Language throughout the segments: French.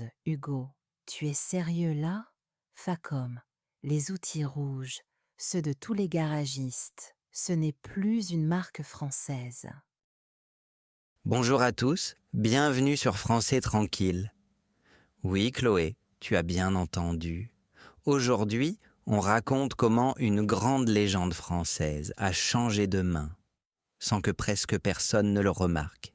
demande, Hugo. Tu es sérieux là? Facom, les outils rouges, ceux de tous les garagistes, ce n'est plus une marque française. Bonjour à tous, bienvenue sur Français Tranquille. Oui, Chloé, tu as bien entendu. Aujourd'hui, on raconte comment une grande légende française a changé de main, sans que presque personne ne le remarque.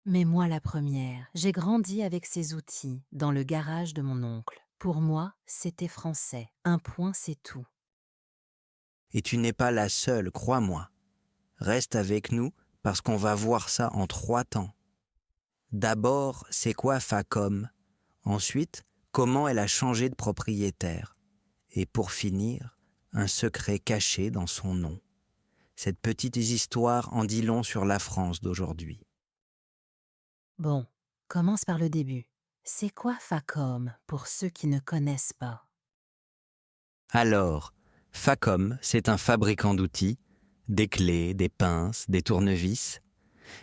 Mais moi la première, j'ai grandi avec ces outils dans le garage de mon oncle. Pour moi, c'était français. Un point, c'est tout. Et tu n'es pas la seule, crois-moi. Reste avec nous parce qu'on va voir ça en 3 temps. D'abord, c'est quoi Facom? Ensuite, comment elle a changé de propriétaire? Et pour finir, un secret caché dans son nom. Cette petite histoire en dit long sur la France d'aujourd'hui. Bon, commence par le début. C'est quoi Facom pour ceux qui ne connaissent pas? Alors, Facom, c'est un fabricant d'outils, des clés, des pinces, des tournevis,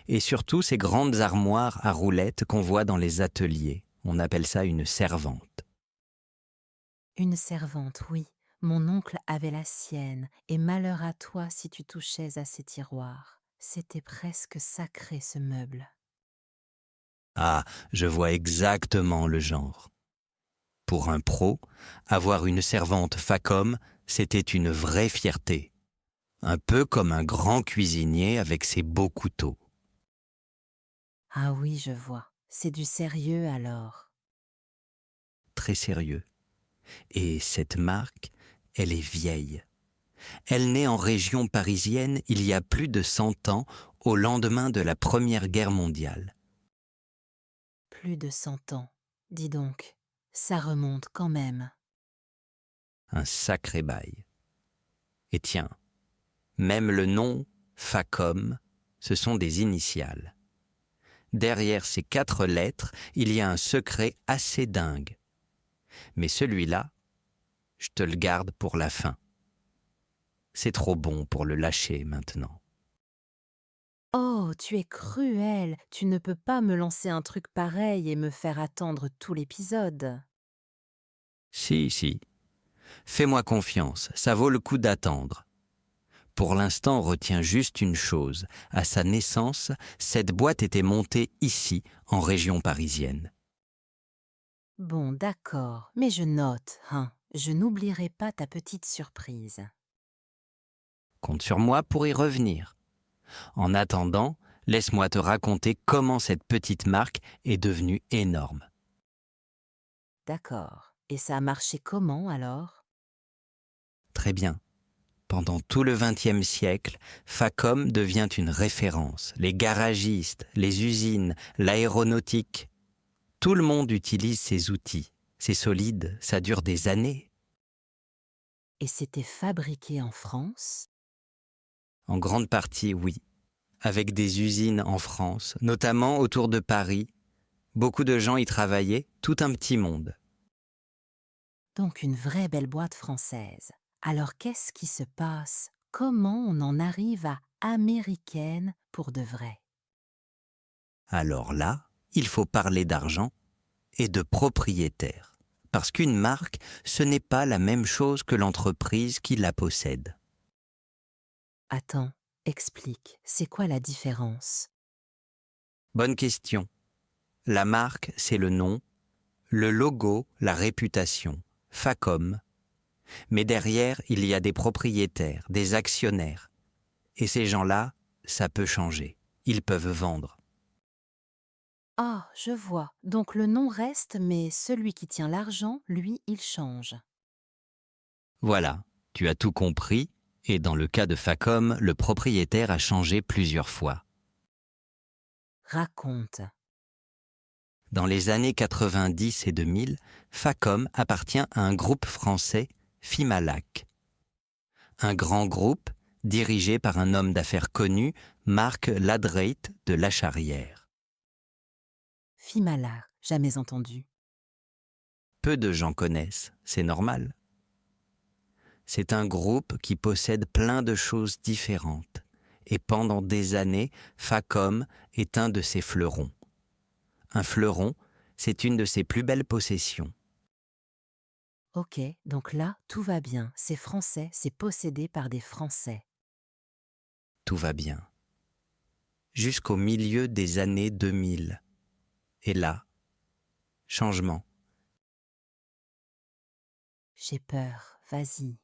et surtout ces grandes armoires à roulettes qu'on voit dans les ateliers. On appelle ça une servante. Une servante, oui. Mon oncle avait la sienne, et malheur à toi si tu touchais à ses tiroirs. C'était presque sacré ce meuble. Ah, je vois exactement le genre. Pour un pro, avoir une servante Facom, c'était une vraie fierté. Un peu comme un grand cuisinier avec ses beaux couteaux. Ah oui, je vois. C'est du sérieux alors. Très sérieux. Et cette marque, elle est vieille. Elle naît en région parisienne il y a plus de 100 ans, au lendemain de la Première Guerre mondiale. Plus de 100 ans. Dis donc, ça remonte quand même. Un sacré bail. Et tiens, même le nom Facom, ce sont des initiales. Derrière ces 4 lettres, il y a un secret assez dingue. Mais celui-là, je te le garde pour la fin. C'est trop bon pour le lâcher maintenant. Oh, tu es cruel. Tu ne peux pas me lancer un truc pareil et me faire attendre tout l'épisode. Si, si. Fais-moi confiance, ça vaut le coup d'attendre. Pour l'instant, retiens juste une chose. À sa naissance, cette boîte était montée ici, en région parisienne. Bon, d'accord, mais je note, hein. Je n'oublierai pas ta petite surprise. Compte sur moi pour y revenir. En attendant, laisse-moi te raconter comment cette petite marque est devenue énorme. D'accord. Et ça a marché comment alors? Très bien. Pendant tout le XXe siècle, Facom devient une référence. Les garagistes, les usines, l'aéronautique, tout le monde utilise ces outils. C'est solide, ça dure des années. Et c'était fabriqué en France? En grande partie, oui. Avec des usines en France, notamment autour de Paris. Beaucoup de gens y travaillaient, tout un petit monde. Donc une vraie belle boîte française. Alors qu'est-ce qui se passe? Comment on en arrive à américaine pour de vrai? Alors là, il faut parler d'argent et de propriétaire. Parce qu'une marque, ce n'est pas la même chose que l'entreprise qui la possède. Attends, explique, c'est quoi la différence? Bonne question. La marque, c'est le nom, le logo, la réputation, Facom. Mais derrière, il y a des propriétaires, des actionnaires. Et ces gens-là, ça peut changer. Ils peuvent vendre. Ah, je vois. Donc le nom reste, mais celui qui tient l'argent, lui, il change. Voilà, tu as tout compris, et dans le cas de Facom, le propriétaire a changé plusieurs fois. Raconte. Dans les années 90 et 2000, Facom appartient à un groupe français, Fimalac. Un grand groupe dirigé par un homme d'affaires connu, Marc Ladrate de Lacharrière. Fimala, jamais entendu. Peu de gens connaissent, c'est normal. C'est un groupe qui possède plein de choses différentes. Et pendant des années, Facom est un de ses fleurons. Un fleuron, C'est une de ses plus belles possessions. Ok, donc là, tout va bien. C'est français, c'est possédé par des Français. Tout va bien. Jusqu'au milieu des années 2000. Et là, changement. J'ai peur, vas-y.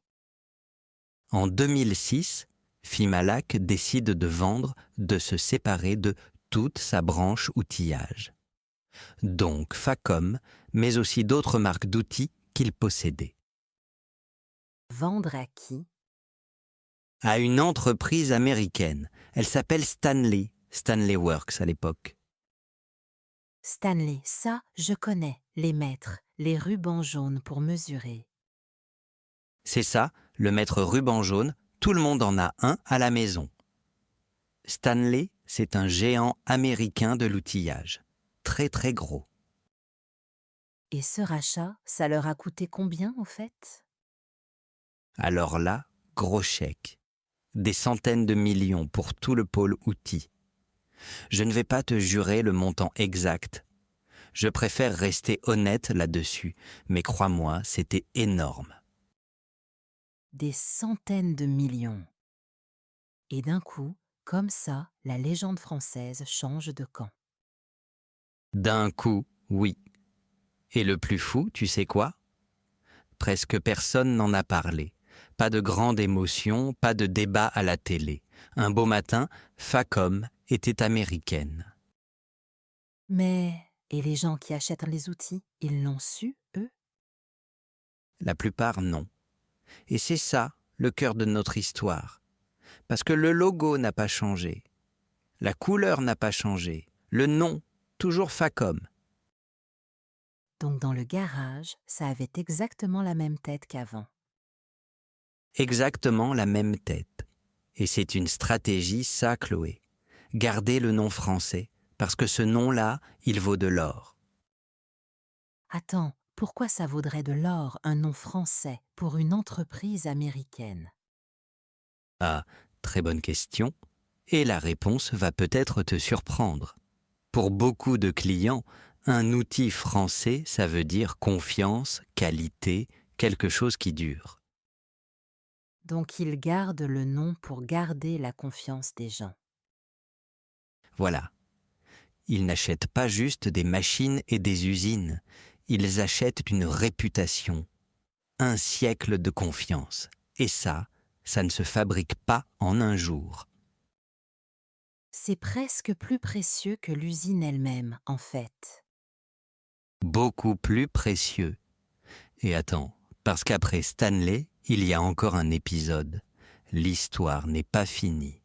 En 2006, Fimalac décide de vendre, de se séparer de toute sa branche outillage. Donc Facom, mais aussi d'autres marques d'outils qu'il possédait. Vendre à qui? À une entreprise américaine. Elle s'appelle Stanley, Stanley Works à l'époque. Stanley, ça, je connais. Les mètres, les rubans jaunes pour mesurer. C'est ça, le mètre ruban jaune, tout le monde en a un à la maison. Stanley, c'est un géant américain de l'outillage. Très très gros. Et ce rachat, ça leur a coûté combien, au fait? Alors là, gros chèque. Des centaines de millions pour tout le pôle outils. Je ne vais pas te jurer le montant exact. Je préfère rester honnête là-dessus, mais crois-moi, c'était énorme. Des centaines de millions. Et d'un coup, comme ça, la légende française change de camp. D'un coup, oui. Et le plus fou, tu sais quoi? Presque personne n'en a parlé. Pas de grande émotion, pas de débat à la télé. Un beau matin, Facom était américaine. Mais, et les gens qui achètent les outils, ils l'ont su, eux? La plupart, non. Et c'est ça, le cœur de notre histoire. Parce que le logo n'a pas changé. La couleur n'a pas changé. Le nom, toujours Facom. Donc dans le garage, ça avait exactement la même tête qu'avant. Exactement la même tête. Et c'est une stratégie, ça, Chloé. Garder le nom français, parce que ce nom-là, il vaut de l'or. Attends, pourquoi ça vaudrait de l'or, un nom français, pour une entreprise américaine? Ah, très bonne question. Et la réponse va peut-être te surprendre. Pour beaucoup de clients, un outil français, ça veut dire confiance, qualité, quelque chose qui dure. Donc ils gardent le nom pour garder la confiance des gens. Voilà. Ils n'achètent pas juste des machines et des usines. Ils achètent une réputation, un siècle de confiance. Et ça ne se fabrique pas en un jour. C'est presque plus précieux que l'usine elle-même, en fait. Beaucoup plus précieux. Et attends, parce qu'après Stanley, il y a encore un épisode. L'histoire n'est pas finie.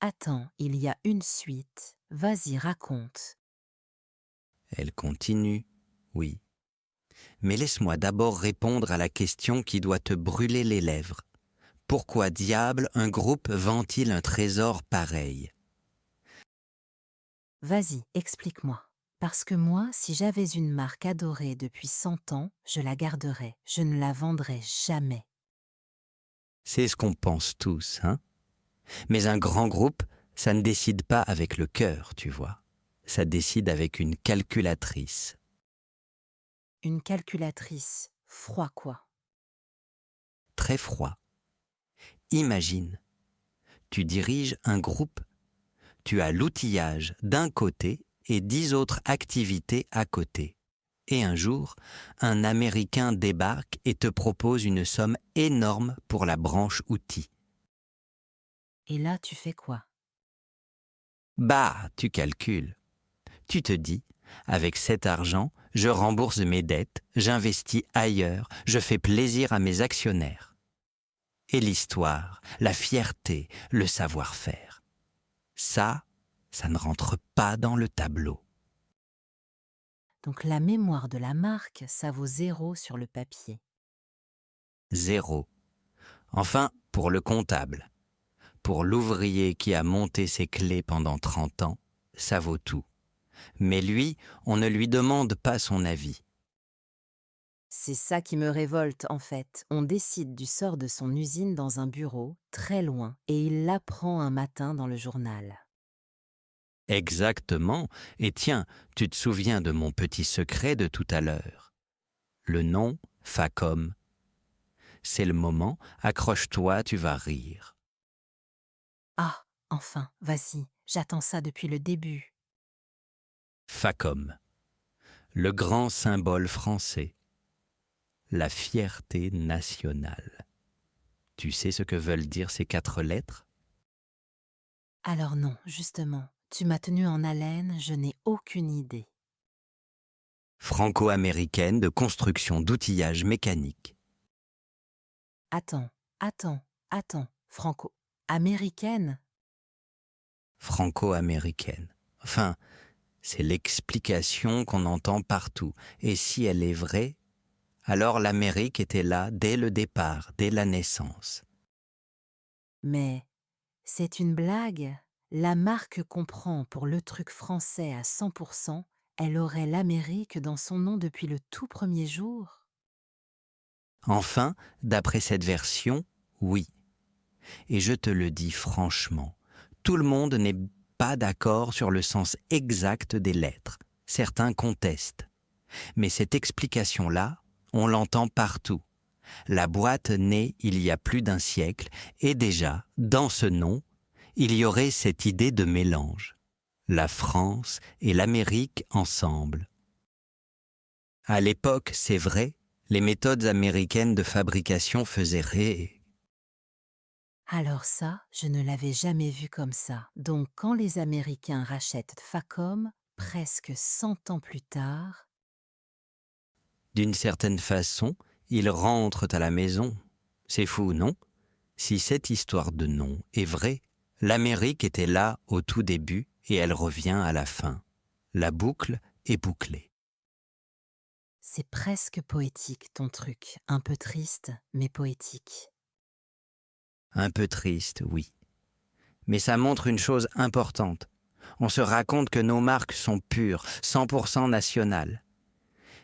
Attends, il y a une suite. Vas-y, raconte. Elle continue, oui. Mais laisse-moi d'abord répondre à la question qui doit te brûler les lèvres. Pourquoi diable un groupe vend-il un trésor pareil? Vas-y, explique-moi. Parce que moi, si j'avais une marque adorée depuis 100 ans, je la garderais. Je ne la vendrais jamais. C'est ce qu'on pense tous, hein? Mais un grand groupe, ça ne décide pas avec le cœur, tu vois. Ça décide avec une calculatrice. Une calculatrice. Froid quoi. Très froid. Imagine, tu diriges un groupe. Tu as l'outillage d'un côté et 10 autres activités à côté. Et un jour, un Américain débarque et te propose une somme énorme pour la branche outils. Et là, tu fais quoi? Bah, tu calcules. Tu te dis, avec cet argent, je rembourse mes dettes, j'investis ailleurs, je fais plaisir à mes actionnaires. Et l'histoire, la fierté, le savoir-faire. Ça ne rentre pas dans le tableau. Donc la mémoire de la marque, ça vaut 0 sur le papier. Zéro. Enfin, pour le comptable. Pour l'ouvrier qui a monté ses clés pendant 30 ans, ça vaut tout. Mais lui, on ne lui demande pas son avis. C'est ça qui me révolte en fait. On décide du sort de son usine dans un bureau, très loin, et il l'apprend un matin dans le journal. Exactement. Et tiens, tu te souviens de mon petit secret de tout à l'heure. Le nom Facom. C'est le moment, accroche-toi, tu vas rire. Ah, enfin, vas-y, j'attends ça depuis le début. Facom, le grand symbole français, la fierté nationale. Tu sais ce que veulent dire ces 4 lettres? Alors non, justement, tu m'as tenu en haleine, je n'ai aucune idée. Franco-américaine de construction d'outillage mécanique. Attends, attends, franco-américaine? Franco-américaine. Enfin, c'est l'explication qu'on entend partout. Et si elle est vraie, alors l'Amérique était là dès le départ, dès la naissance. Mais c'est une blague? La marque comprend pour le truc français à 100%, elle aurait l'Amérique dans son nom depuis le tout premier jour? Enfin, d'après cette version, oui. Et je te le dis franchement, tout le monde n'est pas d'accord sur le sens exact des lettres. Certains contestent. Mais cette explication-là, on l'entend partout. La boîte naît il y a plus d'1 siècle et déjà, dans ce nom, il y aurait cette idée de mélange. La France et l'Amérique ensemble. À l'époque, c'est vrai, les méthodes américaines de fabrication faisaient rêver. Alors ça, je ne l'avais jamais vu comme ça. Donc quand les Américains rachètent Facom, presque 100 ans plus tard, D'une certaine façon, ils rentrent à la maison. C'est fou, non? Si cette histoire de nom est vraie, l'Amérique était là au tout début et elle revient à la fin. La boucle est bouclée. c'est presque poétique ton truc, un peu triste, mais poétique. Un peu triste, oui. Mais ça montre une chose importante. On se raconte que nos marques sont pures, 100% nationales.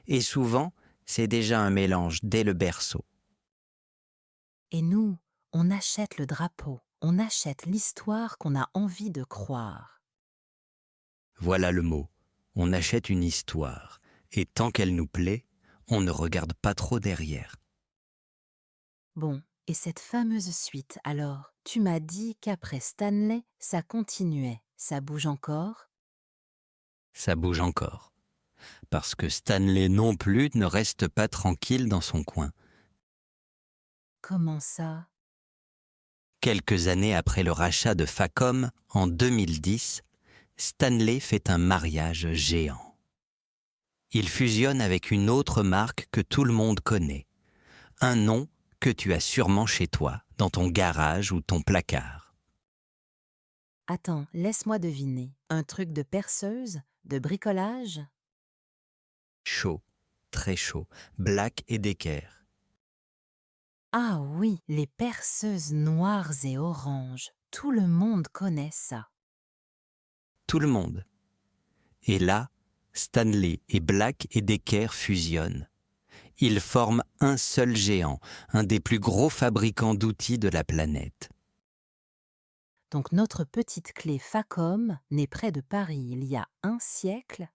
Et souvent, c'est déjà un mélange dès le berceau. Et nous, on achète le drapeau, on achète l'histoire qu'on a envie de croire. Voilà le mot. On achète une histoire. Et tant qu'elle nous plaît, on ne regarde pas trop derrière. Bon, et cette fameuse suite, alors, tu m'as dit qu'après Stanley, ça continuait, ça bouge encore? Ça bouge encore. Parce que Stanley non plus ne reste pas tranquille dans son coin. Comment ça? Quelques années après le rachat de Facom, en 2010, Stanley fait un mariage géant. Il fusionne avec une autre marque que tout le monde connaît. Un nom que tu as sûrement chez toi, dans ton garage ou ton placard. Attends, laisse-moi deviner. Un truc de perceuse? De bricolage? Chaud, très chaud, Black & Decker. Ah oui, les perceuses noires et oranges. Tout le monde connaît ça. Tout le monde. Et là, Stanley et Black & Decker fusionnent. Ils forment un seul géant, un des plus gros fabricants d'outils de la planète. Donc notre petite clé Facom, née près de Paris il y a 1 siècle,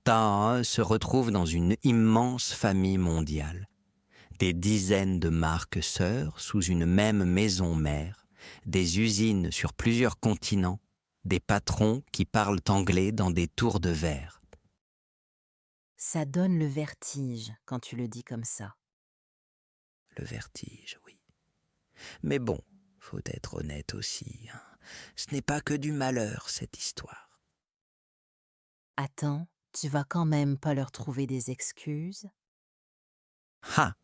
Taha se retrouve dans une immense famille mondiale. Des dizaines de marques sœurs sous une même maison mère, des usines sur plusieurs continents, des patrons qui parlent anglais dans des tours de verre. ça donne le vertige quand tu le dis comme ça. Le vertige, oui. Mais bon, faut être honnête aussi, hein. Ce n'est pas que du malheur, cette histoire. Attends, tu vas quand même pas leur trouver des excuses? Ha!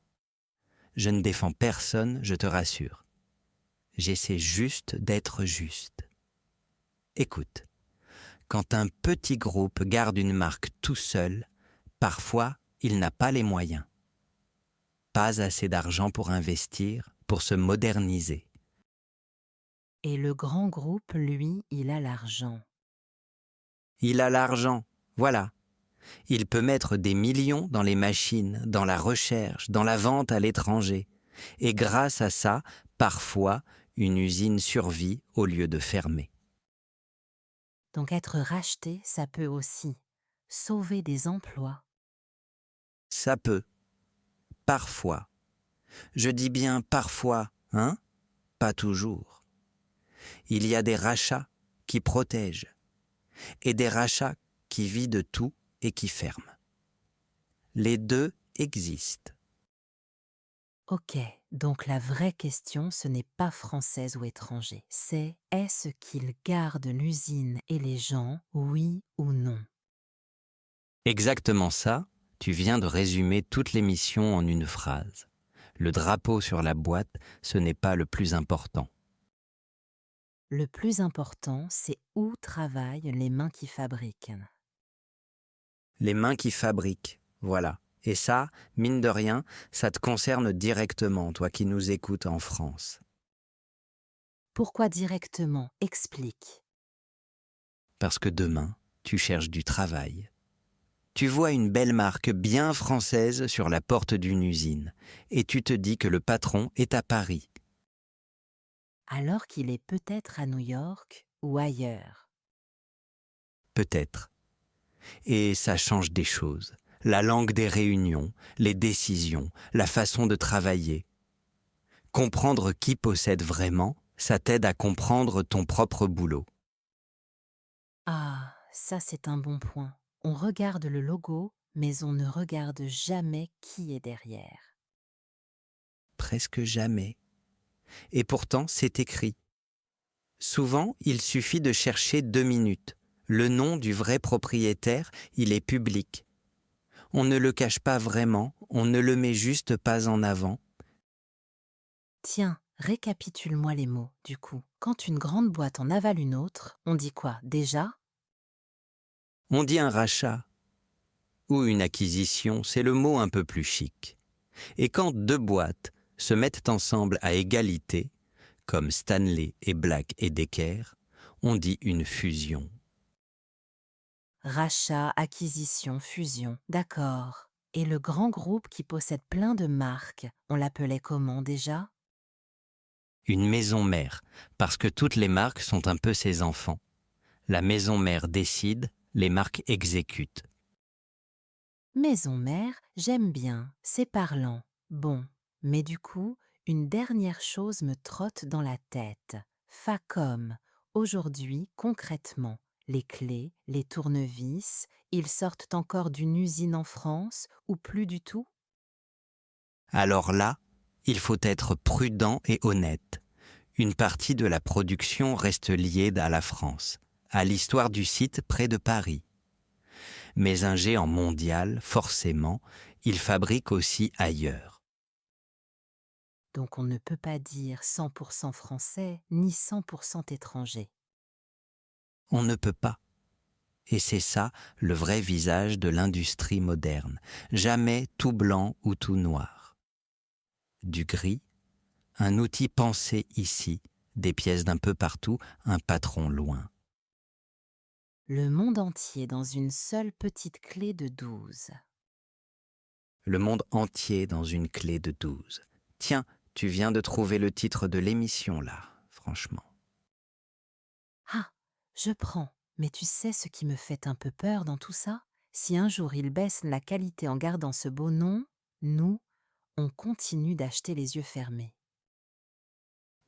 Je ne défends personne, je te rassure. J'essaie juste d'être juste. Écoute, quand un petit groupe garde une marque tout seul, parfois il n'a pas les moyens. Pas assez d'argent pour investir, pour se moderniser. Et le grand groupe, lui, il a l'argent. Il a l'argent, voilà. Il peut mettre des millions dans les machines, dans la recherche, dans la vente à l'étranger. Et grâce à ça, parfois, une usine survit au lieu de fermer. Donc être racheté, ça peut aussi sauver des emplois. Ça peut, parfois. Je dis bien parfois, hein? Pas toujours. Il y a des rachats qui protègent et des rachats qui vident tout et qui ferment. Les deux existent. Ok, donc la vraie question, ce n'est pas française ou étranger, c'est est-ce qu'ils gardent l'usine et les gens, oui ou non? Exactement ça, tu viens de résumer toute l'émission en une phrase. Le drapeau sur la boîte, ce n'est pas le plus important. Le plus important, c'est où travaillent les mains qui fabriquent. Les mains qui fabriquent, voilà. Et ça, mine de rien, ça te concerne directement, toi qui nous écoutes en France. Pourquoi directement? Explique. Parce que demain, tu cherches du travail. Tu vois une belle marque bien française sur la porte d'une usine et tu te dis que le patron est à Paris. Alors qu'il est peut-être à New York ou ailleurs. Peut-être. Et ça change des choses. La langue des réunions, les décisions, la façon de travailler. Comprendre qui possède vraiment, ça t'aide à comprendre ton propre boulot. Ah, ça c'est un bon point. On regarde le logo, mais on ne regarde jamais qui est derrière. Presque jamais. Et pourtant, c'est écrit. Souvent, il suffit de chercher 2 minutes. Le nom du vrai propriétaire, il est public. On ne le cache pas vraiment, on ne le met juste pas en avant. Tiens, récapitule-moi les mots, du coup. Quand une grande boîte en avale une autre, on dit quoi déjà? On dit un rachat ou une acquisition, c'est le mot un peu plus chic. Et quand 2 boîtes se mettent ensemble à égalité, comme Stanley et Black et Decker, on dit une fusion. Rachat, acquisition, fusion, d'accord. Et le grand groupe qui possède plein de marques, on l'appelait comment déjà? Une maison mère, parce que toutes les marques sont un peu ses enfants. La maison mère décide, les marques exécutent. Maison mère, j'aime bien, c'est parlant. Bon, mais du coup, une dernière chose me trotte dans la tête. Facom, aujourd'hui, concrètement, les clés, les tournevis, ils sortent encore d'une usine en France ou plus du tout? Alors là, il faut être prudent et honnête. Une partie de la production reste liée à la France, à l'histoire du site près de Paris. Mais un géant mondial, forcément, il fabrique aussi ailleurs. Donc on ne peut pas dire 100% français ni 100% étranger. On ne peut pas. Et c'est ça le vrai visage de l'industrie moderne. Jamais tout blanc ou tout noir. Du gris, un outil pensé ici, des pièces d'un peu partout, un patron loin. Le monde entier dans une seule petite clé de 12. Le monde entier dans une clé de 12. Tiens, tu viens de trouver le titre de l'émission là, franchement. Ah, je prends. Mais tu sais ce qui me fait un peu peur dans tout ça? Si un jour ils baissent la qualité en gardant ce beau nom, nous, on continue d'acheter les yeux fermés.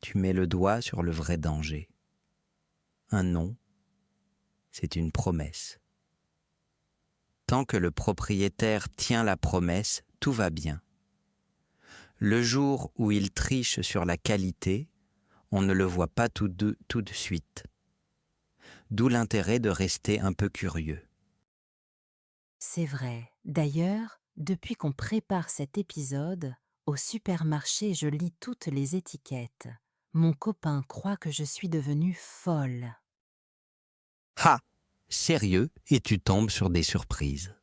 Tu mets le doigt sur le vrai danger. Un nom, c'est une promesse. Tant que le propriétaire tient la promesse, tout va bien. Le jour où il triche sur la qualité, on ne le voit pas tout de suite. D'où l'intérêt de rester un peu curieux. C'est vrai. D'ailleurs, depuis qu'on prépare cet épisode, au supermarché, je lis toutes les étiquettes. Mon copain croit que je suis devenue folle. Ha! Sérieux, et tu tombes sur des surprises.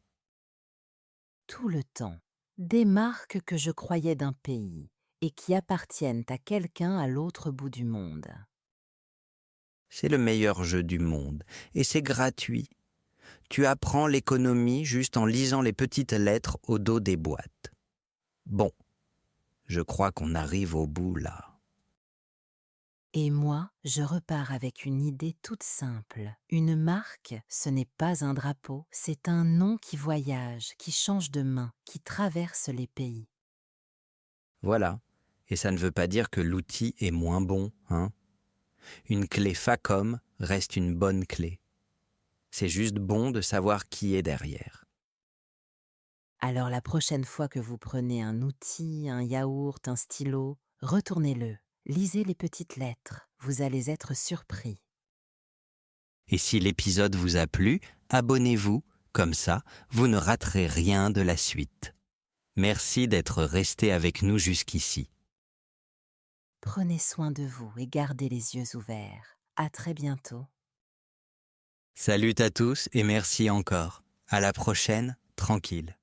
Tout le temps. Des marques que je croyais d'un pays et qui appartiennent à quelqu'un à l'autre bout du monde. C'est le meilleur jeu du monde, et c'est gratuit. Tu apprends l'économie juste en lisant les petites lettres au dos des boîtes. Bon, je crois qu'on arrive au bout là. Et moi, je repars avec une idée toute simple. Une marque, ce n'est pas un drapeau, c'est un nom qui voyage, qui change de main, qui traverse les pays. Voilà. Et ça ne veut pas dire que l'outil est moins bon, hein. Une clé Facom reste une bonne clé. C'est juste bon de savoir qui est derrière. Alors la prochaine fois que vous prenez un outil, un yaourt, un stylo, retournez-le. Lisez les petites lettres, vous allez être surpris. Et si l'épisode vous a plu, abonnez-vous, comme ça, vous ne raterez rien de la suite. Merci d'être resté avec nous jusqu'ici. Prenez soin de vous et gardez les yeux ouverts. À très bientôt. Salut à tous et merci encore. À la prochaine, tranquille.